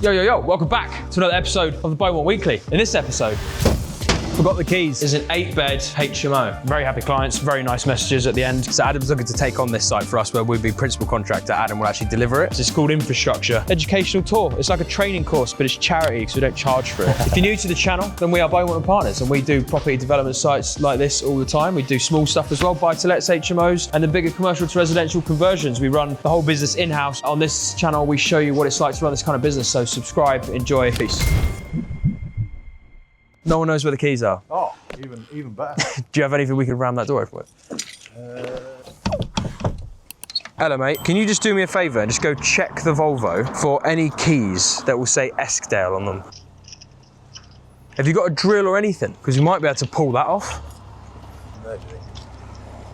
Yo, welcome back to another episode of the Beaumont Weekly. In this episode, Forgot the Keys is an 8-bed HMO. Very happy clients, very nice messages at the end. So Adam's looking to take on this site for us where we'll be principal contractor. Adam will actually deliver it. So it's called Infrastructure. Educational tour. It's like a training course, but it's charity, so we don't charge for it. If you're new to the channel, then we are Beaumont & Partners, and we do property development sites like this all the time. We do small stuff as well, buy-to-lets, HMOs, and the bigger commercial to residential conversions. We run the whole business in-house. On this channel, we show you what it's like to run this kind of business. So subscribe, enjoy, peace. No one knows where the keys are. Oh, even better. Do you have anything we can ram that door open with? Hello, mate. Can you just do me a favour and just go check the Volvo for any keys that will say Eskdale on them? Have you got a drill or anything? Because you might be able to pull that off. Maybe.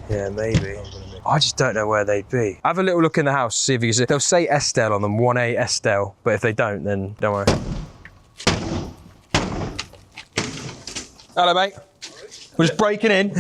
Yeah, maybe. I just don't know where they'd be. Have a little look in the house, see if you can see. They'll say Eskdale on them, 1A Eskdale, but if they don't, then don't worry. Hello, mate. We're just breaking in.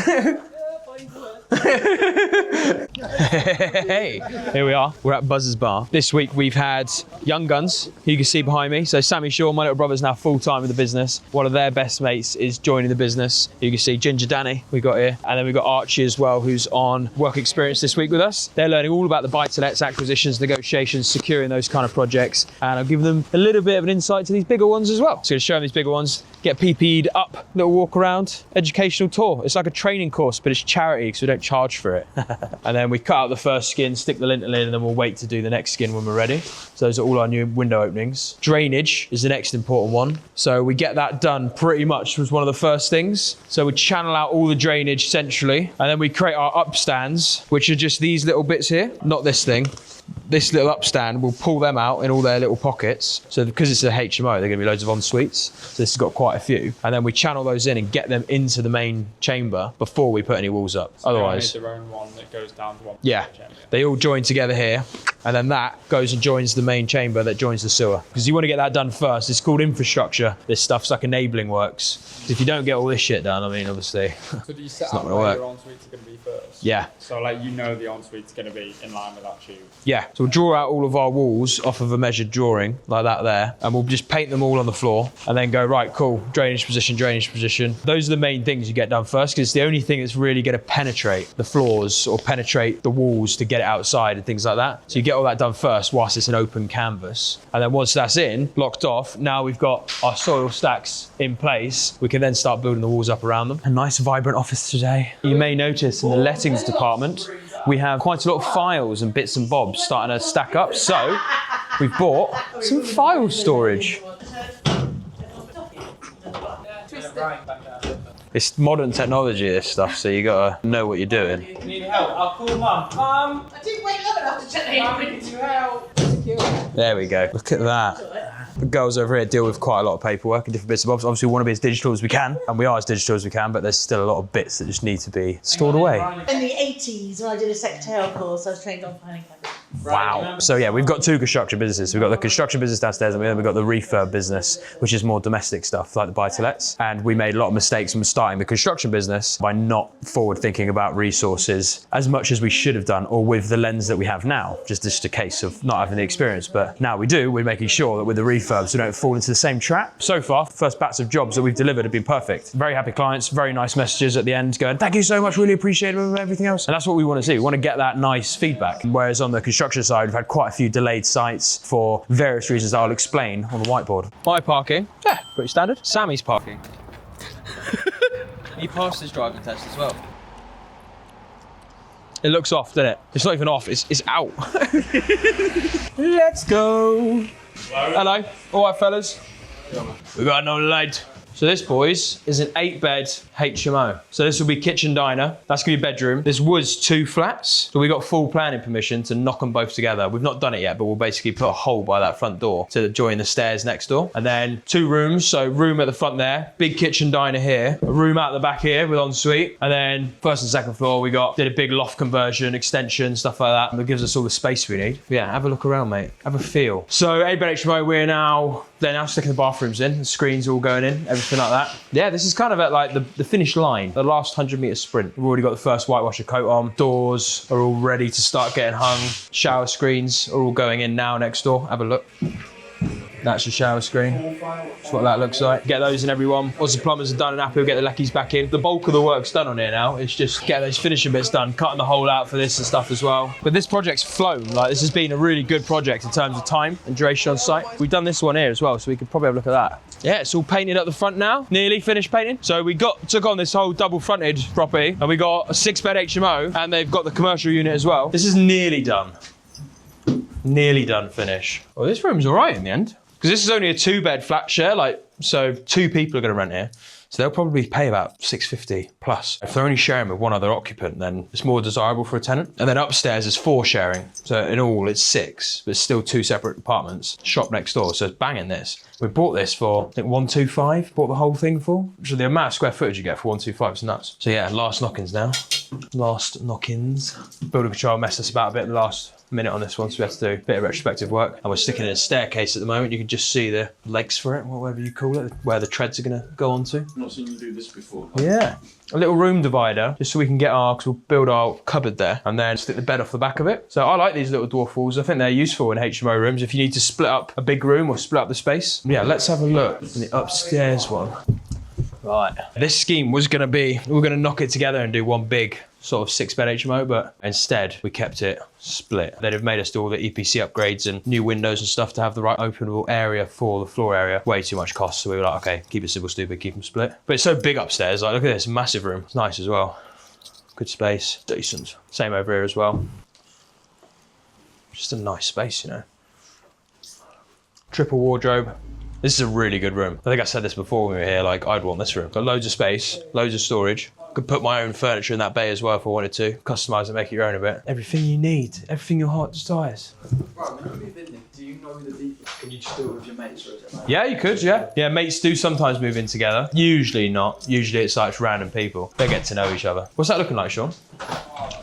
Hey, here we are. We're at Buzz's Bar. This week we've had young guns, who you can see behind me. So Sammy Shaw, my little brother's now full-time in the business. One of their best mates is joining the business. You can see Ginger Danny we got here. And then we've got Archie as well, who's on work experience this week with us. They're learning all about the buy-to-lets, acquisitions, negotiations, securing those kind of projects. And I'll give them a little bit of an insight to these bigger ones as well. So I'm going to show them these bigger ones, get PP'd up, little walk around, educational tour. It's like a training course, but it's charity, so we don't charge for it. And then we cut out the first skin, stick the lintel in, and then we'll wait to do the next skin when we're ready. So those are all our new window openings. Drainage is the next important one. So we get that done pretty much was one of the first things. So we channel out all the drainage centrally, and then we create our upstands, which are just these little bits here, not this thing. This little upstand, we'll pull them out in all their little pockets. So because it's a HMO, they're gonna be loads of en-suites. So this has got quite a few. And then we channel those in and get them into the main chamber before we put any walls up. So otherwise, their own one that goes down to one. Yeah, they all join together here. And then that goes and joins the main chamber that joins the sewer. Because you want to get that done first. It's called infrastructure. This stuff's like enabling works. If you don't get all this shit done, I mean, obviously, So do you set not up gonna where work. your ensuite's going to be first? Yeah. So like you know the ensuite's going to be in line with that tube. Yeah, so we'll draw out all of our walls off of a measured drawing like that there, and we'll just paint them all on the floor and then go, right, cool, drainage position, drainage position. Those are the main things you get done first, because it's the only thing that's really going to penetrate the floors or penetrate the walls to get it outside and things like that. So you get all that done first whilst it's an open canvas. And then once that's in, blocked off, now we've got our soil stacks in place, we can then start building the walls up around them. A nice vibrant office today. You may notice in the lettings department, we have quite a lot of files and bits and bobs starting to stack up. So we've bought some file storage. It's modern technology, this stuff, so you gotta know what you're doing. Need help? I'll call Mum. I didn't wake up enough to check the equipment to help. There we go. Look at that. The girls over here deal with quite a lot of paperwork and different bits and bobs. Obviously, we want to be as digital as we can, and we are as digital as we can, but there's still a lot of bits that just need to be stored away. In the 80s, when I did a secretarial course, I was trained on planning cameras. Wow. So yeah, we've got two construction businesses. We've got the construction business downstairs, and then we've got the refurb business, which is more domestic stuff, like the buy-to-lets. And we made a lot of mistakes when starting the construction business by not forward thinking about resources as much as we should have done, or with the lens that we have now. Just a case of not having the experience. But now we do, we're making sure that with the refurbs, we don't fall into the same trap. So far, first batch of jobs that we've delivered have been perfect. Very happy clients, very nice messages at the end going, thank you so much, really appreciate it, and everything else. And that's what we want to see. We want to get that nice feedback. Whereas on the construction side, we've had quite a few delayed sites for various reasons that I'll explain on the whiteboard. My parking, yeah, pretty standard. Sammy's parking. He passed his driving test as well. It looks off, doesn't it? It's not even off, it's out. Let's go. Hello. All right, fellas. We got no light. So this, boys, is an 8-bed HMO. So this will be kitchen diner. That's gonna be bedroom. This was 2 flats, so we got full planning permission to knock them both together. We've not done it yet, but we'll basically put a hole by that front door to join the stairs next door. And then 2 rooms, so room at the front there, big kitchen diner here, a room out the back here with ensuite. And then first and second floor, we did a big loft conversion, extension, stuff like that. And it gives us all the space we need. Yeah, have a look around, mate. Have a feel. So 8-bed HMO, they're now sticking the bathrooms in, the screens all going in, everything like that. Yeah, this is kind of at like the finish line, the last 100-meter sprint. We've already got the first whitewasher coat on. Doors are all ready to start getting hung. Shower screens are all going in now next door. Have a look. That's your shower screen. That's what that looks like. Get those in everyone. Once the plumbers are done and happy, we'll get the lackeys back in. The bulk of the work's done on here now. It's just get those finishing bits done, cutting the hole out for this and stuff as well. But this project's flown. Like, this has been a really good project in terms of time and duration on site. We've done this one here as well, so we could probably have a look at that. Yeah, it's all painted up the front now. Nearly finished painting. So we took on this whole double fronted property, and we got a 6-bed HMO, and they've got the commercial unit as well. This is nearly done. Nearly done finish. Well, this room's all right in the end. Because this is only a 2-bed flat share, so 2 people are going to rent here. So they'll probably pay about $650 plus. If they're only sharing with one other occupant, then it's more desirable for a tenant. And then upstairs is 4 sharing. So in all, it's 6, but it's still 2 separate apartments. Shop next door, so it's banging this. We bought this for, I think, 125, bought the whole thing for. So the amount of square footage you get for 125 is nuts. So yeah, last knock-ins now. Last knock-ins. Building control messed us about a bit the last minute on this one, so we have to do a bit of retrospective work. And we're sticking in a staircase at the moment. You can just see the legs for it, whatever you call it, where the treads are gonna go onto. I've not seen you do this before. Yeah. A little room divider, just so we can get because we'll build our cupboard there and then stick the bed off the back of it. So I like these little dwarf walls. I think they're useful in HMO rooms if you need to split up a big room or split up the space. Yeah, let's have a look in the upstairs one. Right. This scheme was gonna be, we were gonna knock it together and do one big sort of 6-bed HMO, but instead we kept it split. They'd have made us do all the EPC upgrades and new windows and stuff to have the right openable area for the floor area. Way too much cost, so we were like, okay, keep it simple, stupid, keep them split. But it's so big upstairs, like look at this, massive room. It's nice as well. Good space, decent. Same over here as well. Just a nice space, you know. Triple wardrobe. This is a really good room. I think I said this before when we were here, like I'd want this room. Got loads of space, loads of storage. Could put my own furniture in that bay as well if I wanted to. Customise and make it your own a bit. Everything you need, everything your heart desires. Right, whenever you've been there, do you know the details? Can you just do it with your mates or is it like... Yeah, you could, yeah. Yeah, mates do sometimes move in together. Usually not. Usually it's like random people. They get to know each other. What's that looking like, Sean?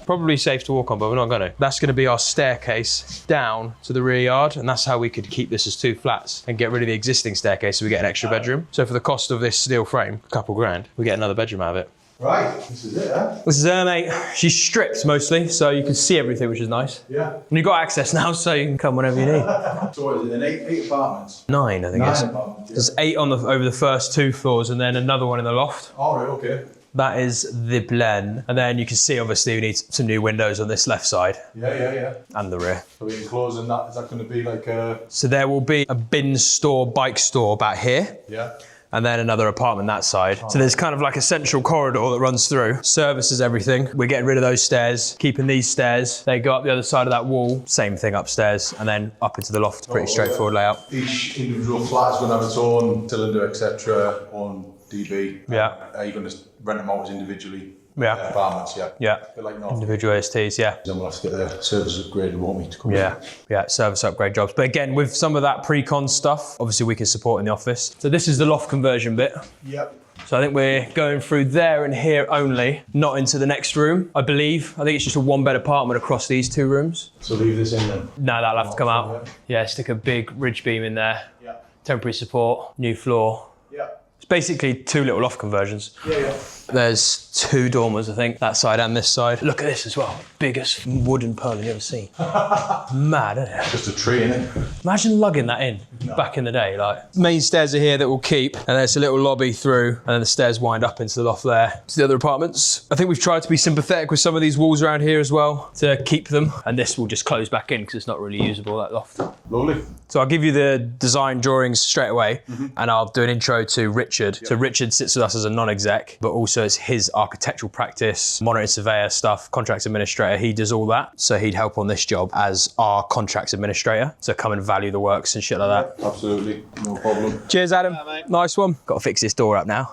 Probably safe to walk on, but we're not going to. That's going to be our staircase down to the rear yard, and that's how we could keep this as 2 flats and get rid of the existing staircase so we get an extra bedroom. So for the cost of this steel frame, a couple grand, we get another bedroom out of it. Right, this is it, huh? This is her, mate. She's stripped mostly, so you can see everything, which is nice. Yeah. And you've got access now, so you can come whenever you need. So what is it, then 8 apartments? 9, I think 9 it is. apartments, yeah. There's 8 over the first 2 floors, and then another one in the loft. All right, okay. That is the plan. And then you can see, obviously, we need some new windows on this left side Yeah. and the rear. So we enclosing that, is that going to be like a... So there will be a bin store, bike store about here. Yeah. And then another apartment that side. So there's kind of like a central corridor that runs through, services everything. We're getting rid of those stairs, keeping these stairs. They go up the other side of that wall, same thing upstairs, and then up into the loft. Pretty straightforward layout. Each individual flat is going to have its own cylinder, etc., on DB. Yeah. Are you going to rent them out as individually? Yeah. Apartments, yeah. Yeah. Bit like normal. Individual ASTs, yeah. Then we'll have to get the service upgraded, won't we, to come in? Yeah, service upgrade jobs. But again, with some of that pre-con stuff, obviously we can support in the office. So this is the loft conversion bit. Yep. So I think we're going through there and here only, not into the next room, I believe. I think it's just a 1-bed apartment across these 2 rooms. So leave this in then? No, that'll have to come out. Yeah, stick a big ridge beam in there. Yeah. Temporary support, new floor. Yeah. It's basically 2 little loft conversions. Yeah. There's 2 dormers, I think, that side and this side. Look at this as well. Biggest wooden purlin you've ever seen. Mad, isn't it? Just a tree, innit? Imagine lugging that in back in the day. Like, main stairs are here that we'll keep, and there's a little lobby through, and then the stairs wind up into the loft there to the other apartments. I think we've tried to be sympathetic with some of these walls around here as well to keep them, and this will just close back in because it's not really usable, that loft. Lovely. So I'll give you the design drawings straight away, and I'll do an intro to Richard. So Richard sits with us as a non-exec, but also as his architectural practice, monitoring surveyor stuff, contracts administrator. He does all that. So he'd help on this job as our contracts administrator. So come and value the works and shit like that. Absolutely, no problem. Cheers, Adam. mate. Nice one. Got to fix this door up now.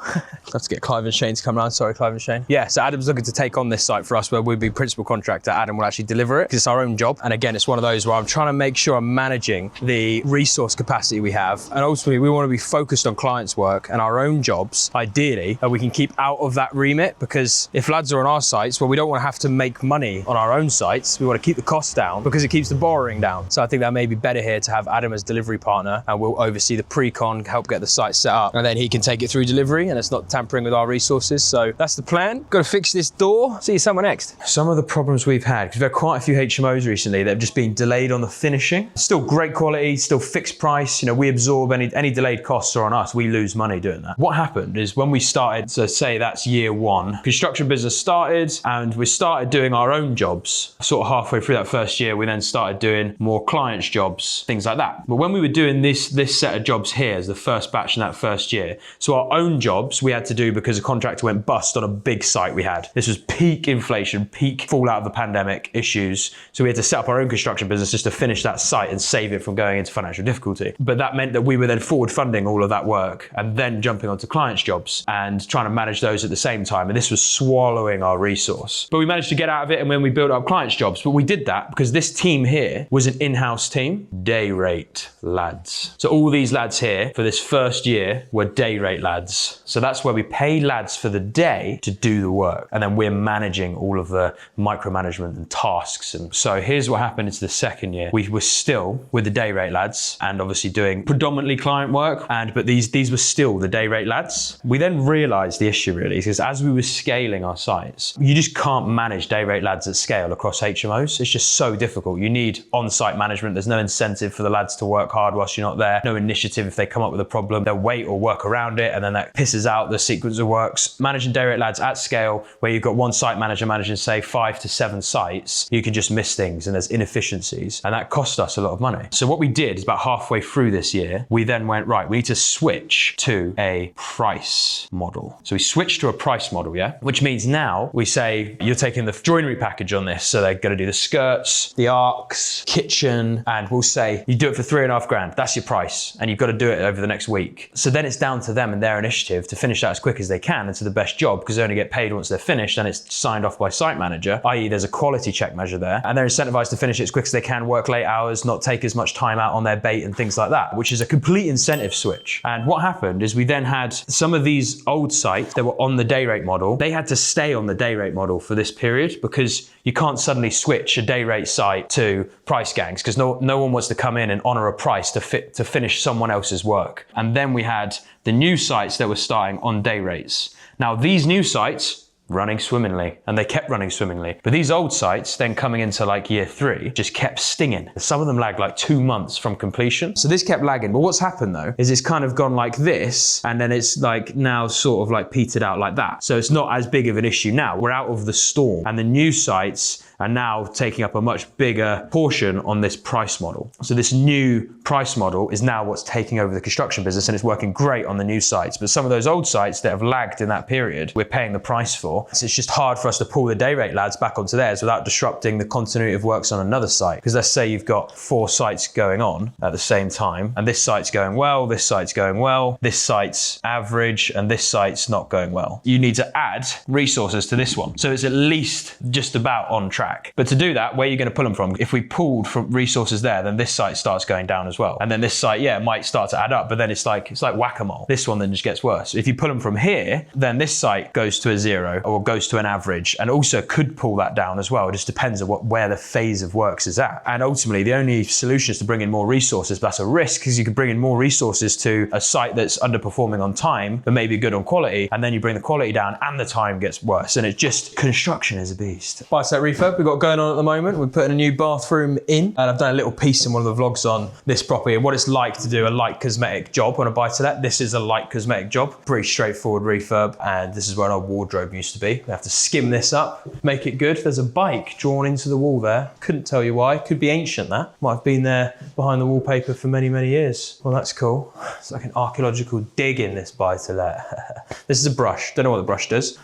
Have to get Clive and Shane to come around. Sorry, Clive and Shane. Yeah, so Adam's looking to take on this site for us where we'll be principal contractor. Adam will actually deliver it because it's our own job. And again, it's one of those where I'm trying to make sure I'm managing the resource capacity we have. And ultimately, we want to be focused on clients' work and our own jobs, ideally, that we can keep out of that remit, because if lads are on our sites, well, we don't want to have to make money on our own sites. We want to keep the costs down because it keeps the borrowing down. So I think that may be better here to have Adam as delivery partner, and we'll oversee the pre-con, help get the site set up, and then he can take it through delivery, and it's not tampering with our resources. So that's the plan. Got to fix this door. See you somewhere next. Some of the problems we've had, because we've had quite a few HMOs recently that have just been delayed on the finishing. Still great quality, still fixed price. You know, we absorb any delayed costs are on us. We lose money doing that. What happened is when we started, so say that's year one, construction business started and we started doing our own jobs. Sort of halfway through that first year, we then started doing more clients' jobs, things like that. But when we were doing this set of jobs here as the first batch in that first year, so our own jobs we had to do because a contractor went bust on a big site we had. This was peak inflation, peak fallout of the pandemic issues. So we had to set up our own construction business just to finish that site and save it from going into financial difficulty. But that meant that we were then forward funding all of that work and then jumping onto clients' jobs and trying to manage those at the same time. And this was swallowing our resource. But we managed to get out of it and when we built up clients' jobs. But we did that because this team here was an in-house team, day rate lads. So all these lads here for this first year were day rate lads. So that's where we pay lads for the day to do the work. And then we're managing all of the micromanagement and tasks. And so here's what happened into the second year. We were still with the day rate lads and obviously doing predominantly client work. But these were still the day rate lads. We then realized the issue really is as we were scaling our sites, you just can't manage day rate lads at scale across HMOs. It's just so difficult. You need on-site management. There's no incentive for the lads to work hard whilst you're not there. No initiative if they come up with a problem. They'll wait or work around it and then that pisses out the sequence of works. Managing day rate lads at scale where you've got one site manager managing say 5 to 7 sites, you can just miss things and there's inefficiencies and that cost us a lot of money. So what we did is about halfway through this year, we then went, right, we need to switch to a price model. So we switched to a price model, yeah? Which means now we say you're taking the joinery package on this. So they're going to do the skirts, the arcs, kitchen, and we'll say you do it for 3.5 grand. That's your price. And you've got to do it over the next week. So then it's down to them and their initiative to finish that as quick as they can and to the best job because they only get paid once they're finished and it's signed off by site manager, i.e. there's a quality check measure there and they're incentivized to finish it as quick as they can, work late hours, not take as much time out on their bait and things like that, which is a complete incentive switch. And what happened is we then had some of these old sites that were on the day rate model, they had to stay on the day rate model for this period because you can't suddenly switch a day rate site to price gangs because no one wants to come in and honor a price to finish someone else's work. And then we had the new sites that were starting on day rates. Now these new sites running swimmingly and they kept running swimmingly. But these old sites then coming into like year 3 just kept stinging. Some of them lagged like 2 months from completion. So this kept lagging. But what's happened though is it's kind of gone like this and then it's like now sort of like petered out like that. So it's not as big of an issue now. We're out of the storm and the new sites are now taking up a much bigger portion on this price model. So this new price model is now what's taking over the construction business and it's working great on the new sites. But some of those old sites that have lagged in that period, we're paying the price for. So it's just hard for us to pull the day rate lads back onto theirs without disrupting the continuity of works on another site. Because let's say you've got 4 sites going on at the same time and this site's going well, this site's going well, this site's average and this site's not going well. You need to add resources to this one. So it's at least just about on track. But to do that, where are you going to pull them from? If we pulled from resources there, then this site starts going down as well. And then this site, yeah, might start to add up, but then it's like whack-a-mole. This one then just gets worse. If you pull them from here, then this site goes to a 0 or goes to an average and also could pull that down as well. It just depends on where the phase of works is at. And ultimately, the only solution is to bring in more resources, but that's a risk because you can bring in more resources to a site that's underperforming on time, but maybe good on quality. And then you bring the quality down and the time gets worse. And it's just, construction is a beast. Buy-to-let refurb we've got going on at the moment. We're putting a new bathroom in and I've done a little piece in one of the vlogs on this property and what it's like to do a light cosmetic job on a buy-to-let. This is a light cosmetic job, pretty straightforward refurb. And this is where our wardrobe used to be. We have to skim this up, make it good. There's a bike drawn into the wall there. Couldn't tell you why. Could be ancient that. Might have been there behind the wallpaper for many, many years. Well, that's cool. It's like an archaeological dig in this buy-to-let. This is a brush. Don't know what the brush does.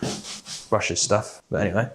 Brushes stuff, but anyway,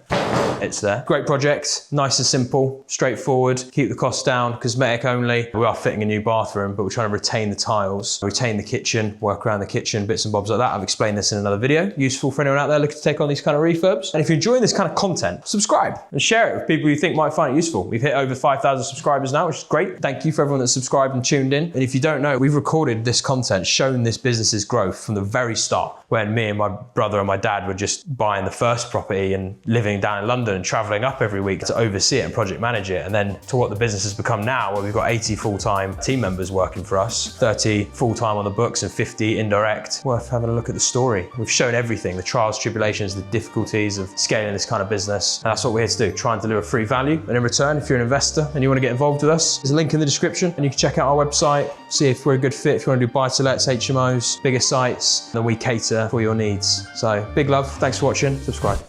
it's there. Great project, nice and simple, straightforward, keep the costs down, cosmetic only. We are fitting a new bathroom, but we're trying to retain the tiles, retain the kitchen, work around the kitchen, bits and bobs like that. I've explained this in another video. Useful for anyone out there looking to take on these kind of refurbs. And if you're enjoying this kind of content, subscribe and share it with people you think might find it useful. We've hit over 5,000 subscribers now, which is great. Thank you for everyone that's subscribed and tuned in. And if you don't know, we've recorded this content, shown this business's growth from the very start, when me and my brother and my dad were just buying the first property and living down in London and traveling up every every week to oversee it and project manage it, and then to what the business has become now, where we've got 80 full-time team members working for us, 30 full-time on the books and 50 indirect. Worth having a look at the story. We've shown everything, the trials, tribulations, the difficulties of scaling this kind of business, and that's what we're here to do, try and deliver free value. And in return, if you're an investor and you want to get involved with us, there's a link in the description, and you can check out our website, see if we're a good fit, if you want to do buy-to-lets, HMOs, bigger sites, then we cater for your needs. So big love, thanks for watching, subscribe.